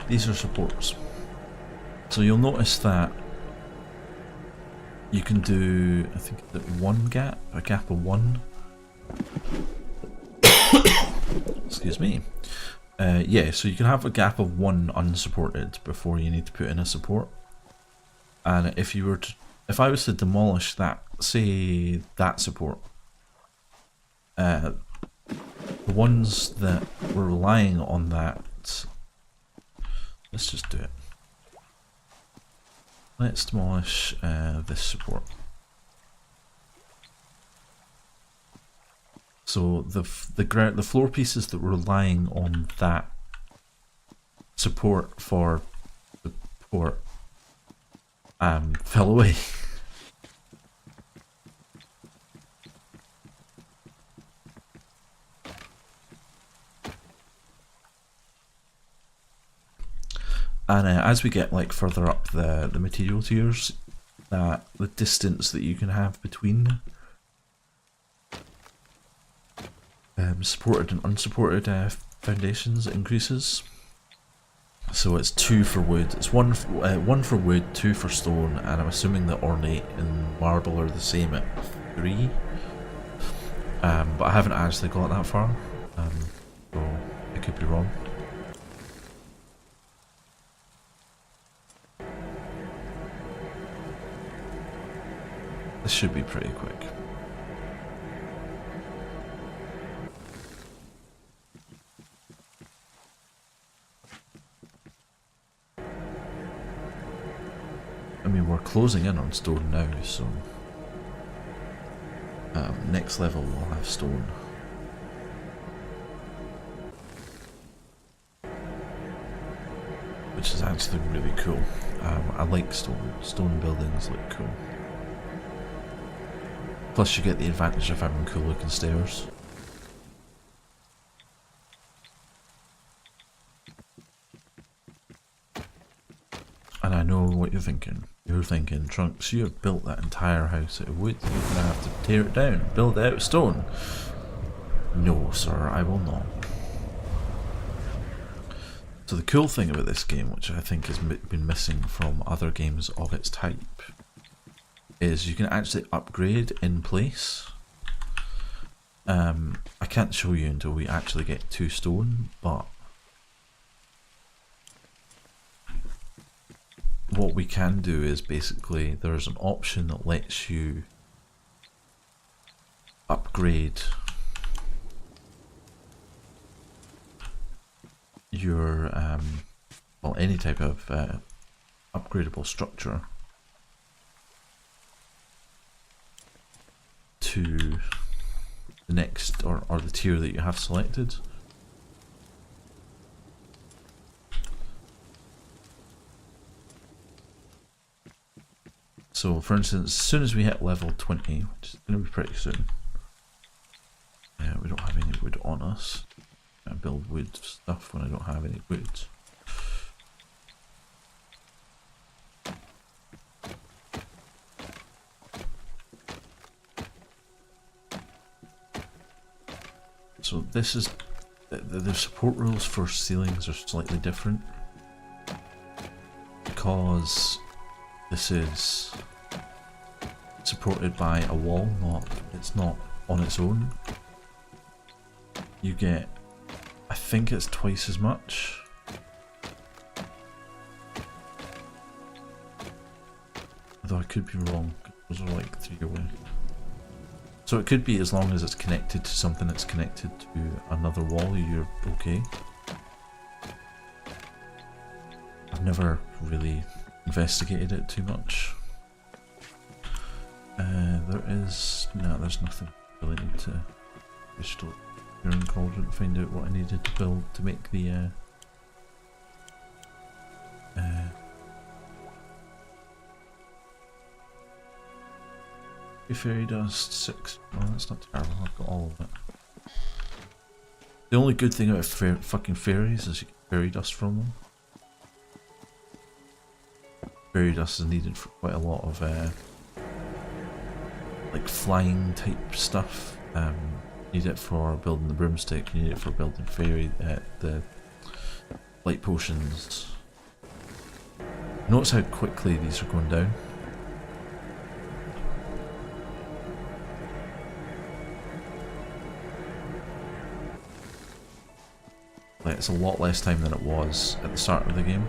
These are supports. So you'll notice that you can do, I think, one gap, a gap of one. Excuse me. Yeah, so you can have a gap of one unsupported before you need to put in a support. And if you were to, if I was to demolish that, say that support, the ones that were relying on that, let's just do it. Let's demolish this support. So the floor pieces that were relying on that support for the port fell away. And as we get like further up the material tiers, the distance that you can have between supported and unsupported foundations increases. So it's 2 for wood. It's one for wood, 2 for stone, and I'm assuming that ornate and marble are the same at 3. But I haven't actually got that far, so I could be wrong. This should be pretty quick. I mean, we're closing in on stone now, so next level we'll have stone. Which is actually really cool. I like stone. Stone buildings look cool. Plus you get the advantage of having cool looking stairs. And I know what you're thinking. You're thinking, Trunks, you have built that entire house out of wood. You're going to have to tear it down and build it out of stone. No, sir, I will not. So the cool thing about this game, which I think has been missing from other games of its type, is you can actually upgrade in place. I can't show you until we actually get 2 stone, but what we can do is basically there's an option that lets you upgrade your well, any type of upgradable structure to the next or the tier that you have selected. So for instance, as soon as we hit level 20, which is going to be pretty soon, we don't have any wood on us. I build wood stuff when I don't have any wood. So this is, the support rules for ceilings are slightly different because this is supported by a wall, it's not on its own. You get, I think it's twice as much. Although I could be wrong, those are like 3 away. So it could be as long as it's connected to something that's connected to another wall, you're okay. I've never really investigated it too much. There's nothing. I really need to restore Iron Cauldron to find out what I needed to build to make the fairy dust 6. Well, that's not terrible. I've got all of it. The only good thing about fucking fairies is you get fairy dust from them. Fairy dust is needed for quite a lot of like flying type stuff. You need it for building the broomstick. You need it for building light potions. Notice how quickly these are going down. Like, it's a lot less time than it was at the start of the game.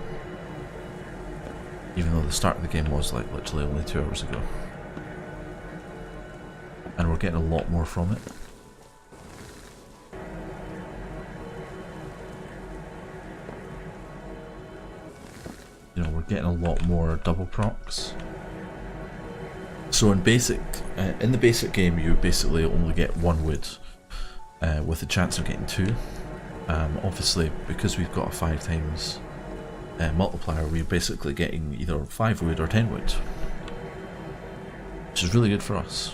Even though the start of the game was like literally only 2 hours ago. And we're getting a lot more from it. You know, we're getting a lot more double procs. So in the basic game, you basically only get 1 wood, with a chance of getting 2. Obviously, because we've got a 5 times multiplier, we're basically getting either 5 wood or 10 wood, which is really good for us.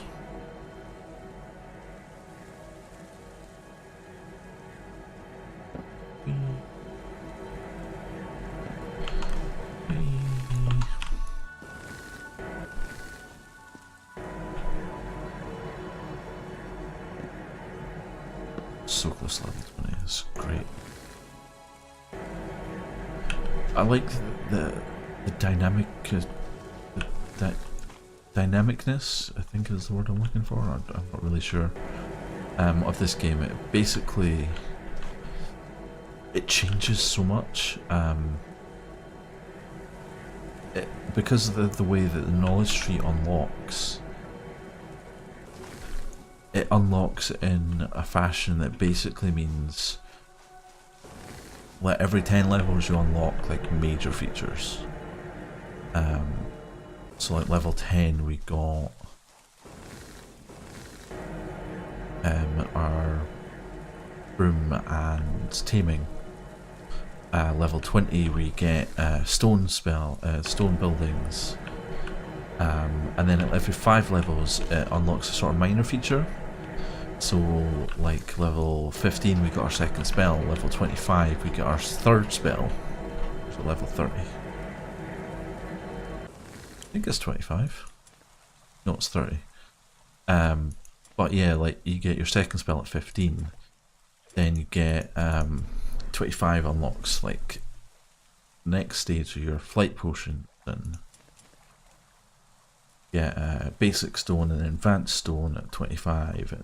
So close to level 20, it's great. I like the dynamicness, I think is the word I'm looking for. I'm not really sure. Of this game, it basically changes so much. Because of the way that the knowledge tree unlocks. It unlocks in a fashion that basically means like every 10 levels you unlock like major features. So like level 10 we got our broom and taming. Level 20 we get stone buildings. And then at every 5 levels it unlocks a sort of minor feature. So like level 15 we got our second spell, level 25 we get our third spell, so level 30. I think it's 25. No, it's 30. But yeah, like you get your second spell at 15, then you get 25 unlocks like next stage of your flight potion, and get basic stone and advanced stone at 25, and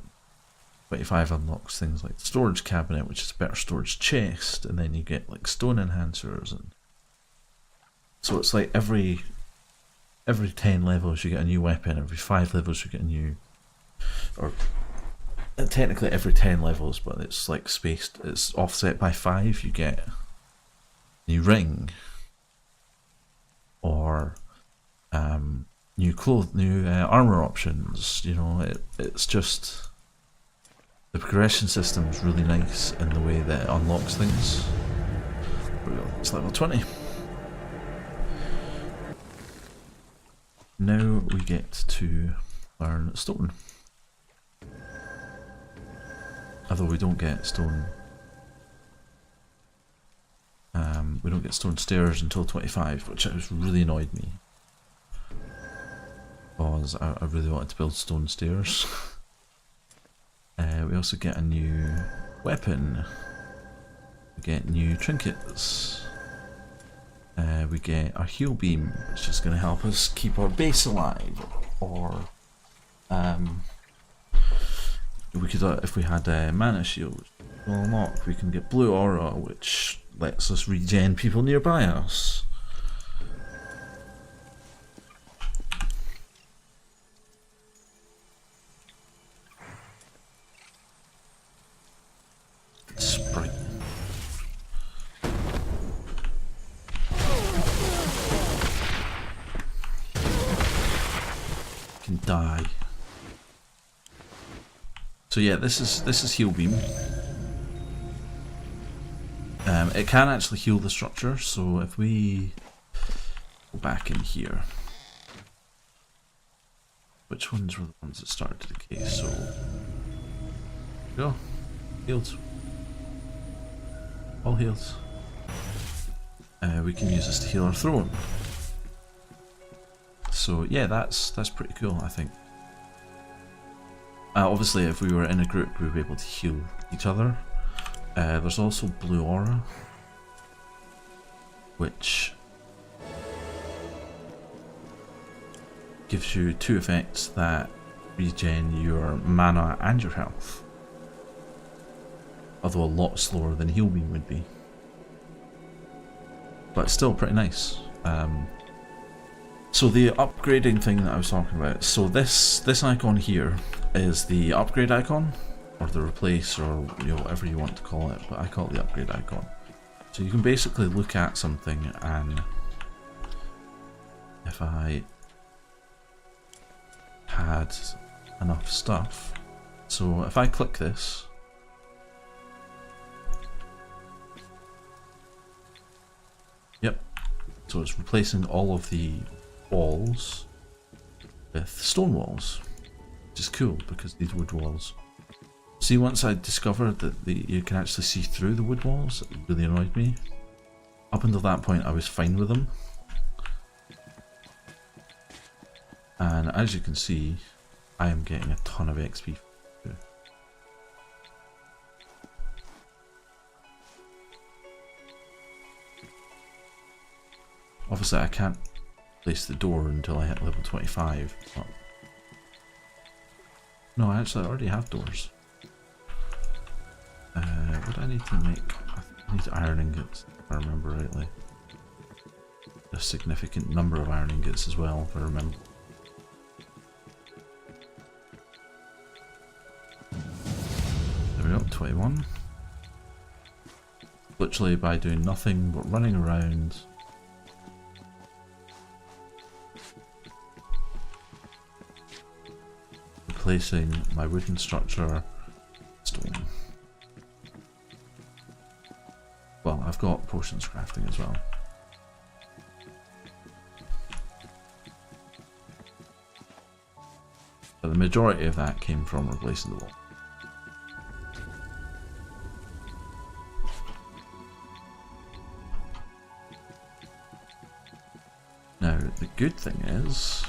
25 unlocks things like storage cabinet, which is a better storage chest, and then you get like stone enhancers, and so it's like every 10 levels you get a new weapon, every 5 levels you get a new, or technically every 10 levels, but it's like spaced, it's offset by 5, you get a new ring, or new armor options. You know, it's just, the progression system is really nice in the way that it unlocks things. It's level 20. Now we get to learn stone. Although we don't get stone. We don't get stone stairs until 25, which has really annoyed me. Because I really wanted to build stone stairs. We also get a new weapon. We get new trinkets. We get a heal beam, which is going to help us keep our base alive. Or we could, if we had a mana shield, we'll unlock. We can get blue aura, which lets us regen people nearby us. Sprite. Can die. So yeah, this is heal beam. It can actually heal the structure, so if we go back in here, which ones were the ones that started to decay? So go, healed, all healed. We can use this to heal our throne. So yeah, that's pretty cool, I think. Obviously, if we were in a group, we'd be able to heal each other. There's also blue aura, which gives you 2 effects that regen your mana and your health, although a lot slower than heal beam would be, but it's still pretty nice. So the upgrading thing that I was talking about, so this icon here is the upgrade icon, or the replace, or whatever you want to call it, but I call it the upgrade icon. So you can basically look at something, and if I had enough stuff, so if I click this, yep, so it's replacing all of the walls with stone walls, which is cool because these wood walls. See, once I discovered that you can actually see through the wood walls, it really annoyed me. Up until that point I was fine with them. And as you can see, I am getting a ton of XP. Obviously I can't place the door until I hit level 25. But no, actually I already have doors. What do I need to make? I need iron ingots, if I remember rightly. A significant number of iron ingots as well, if I remember. There we go, 21. Literally by doing nothing but running around. Replacing my wooden structure, stone. Well, I've got potions crafting as well. But the majority of that came from replacing the wall. Now, the good thing is,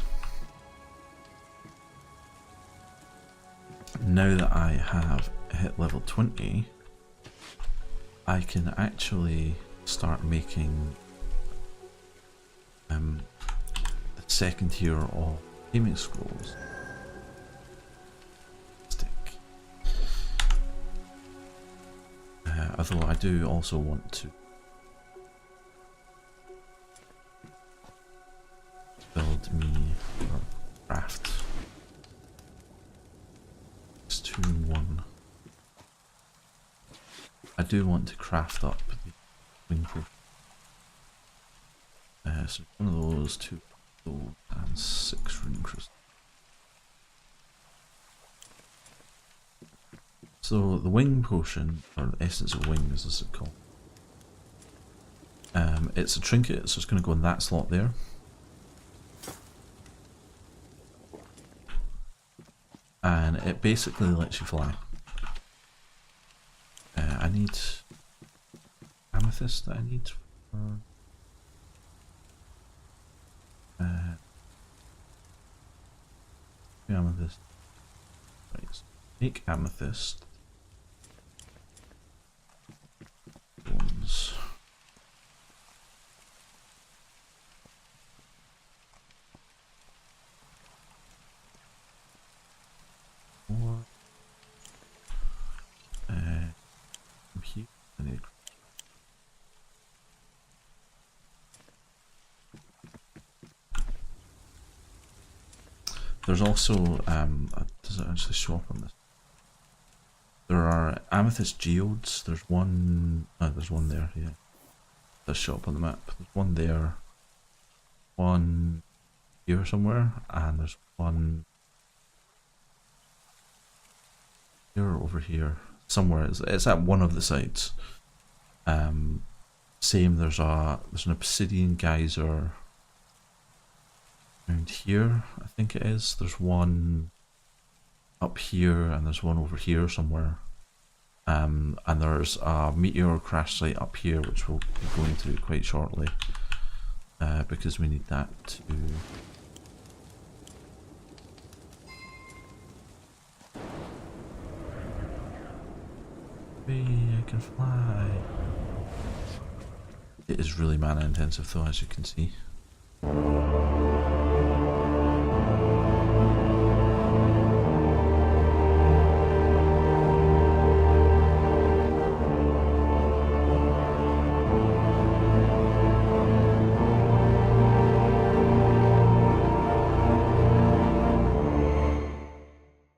now that I have hit level 20, I can actually start making the second tier of gaming scrolls. Although I do also want to build me or craft. It's 2 in 1. I do want to craft up the wing potion. So one of those, 2 gold and 6 rune crystals. So the wing potion, or the essence of wings as it's called, it's a trinket, so it's going to go in that slot there. And it basically lets you fly. I need amethyst that I need for amethyst. Right, make amethyst. Bones. Or here. There's also does it actually show up on this? There are amethyst geodes. There's one. Oh, there's one there. Yeah, does show up on the map. There's one there. One here somewhere, and there's one here or over here somewhere. It's at one of the sites. Same. There's an obsidian geyser around here. I think it is. There's one up here, and there's one over here somewhere. And there's a meteor crash site up here, which we'll be going to quite shortly, because we need that to. Hey, I can fly. It is really mana intensive though, as you can see.